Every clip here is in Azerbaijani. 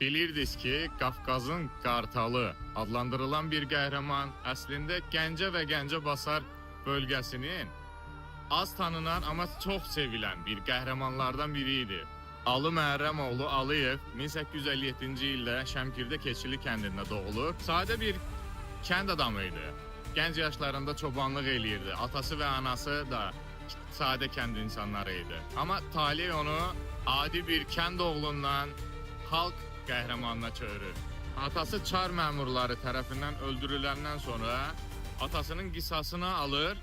Bilirdiniz ki, Qafqazın Qartalı adlandırılan bir qəhrəman əslində Gəncə və Gəncəbasar bölgəsinin az tanınan amma çox sevilən bir qəhrəmanlardan biri idi. Alı Məhərrəmoğlu Aliyev 1857-ci ildə Şəmkirdə Keçili kəndində doğulur. Sadə bir kənd adamı idi. Gənc yaşlarında çobanlıq eləyirdi. Atası və anası da sadə kənd insanları idi. Amma talih onu adi bir kənd oğlundan xalq qəhrəmanına çevirir. Atası çar məmurları tərəfindən öldürüləndən sonra atasının qisasını alır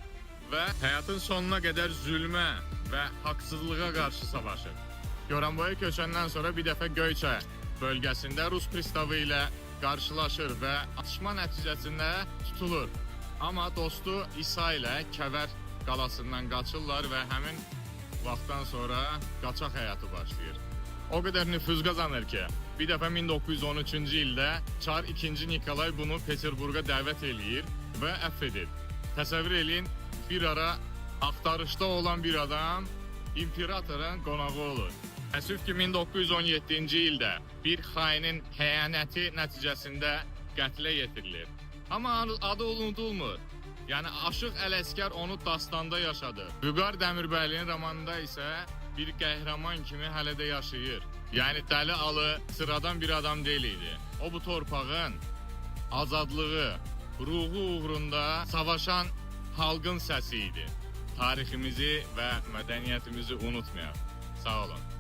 və həyatın sonuna qədər zülmə və haqsızlığa qarşı savaşır. Goranboya köçəndən sonra bir dəfə Göyçə bölgəsində Rus pristavı ilə qarşılaşır və atışma nəticəsində tutulur. Amma dostu İsa ilə Kəvər qalasından qaçırlar və həmin vaxtdan sonra qaçaq həyatı başlayır. O qədər nüfuz qazanır ki, bir dəfə 1913-cü ildə Çar 2. Nikolay bunu Peterburqa dəvət eləyir və əfv edir. Təsəvvür eləyin, bir ara axtarışda olan bir adam imperatorun qonağı olur. Təəssüf ki, 1917-ci ildə bir xainin xəyanəti nəticəsində qətlə yetirilir. Amma adı unudulmur. Yəni, Aşıq Ələsgər onu dastanda yaşadı. Vüqar Dəmirbəlinin romanında isə bir qəhrəman kimi hələ də yaşayır. Yəni, Dəli Alı sıradan bir adam deyil idi. O, bu torpağın azadlığı, ruhu uğrunda savaşan xalqın səsi idi. Tariximizi və mədəniyyətimizi unutmayaq. Sağ olun.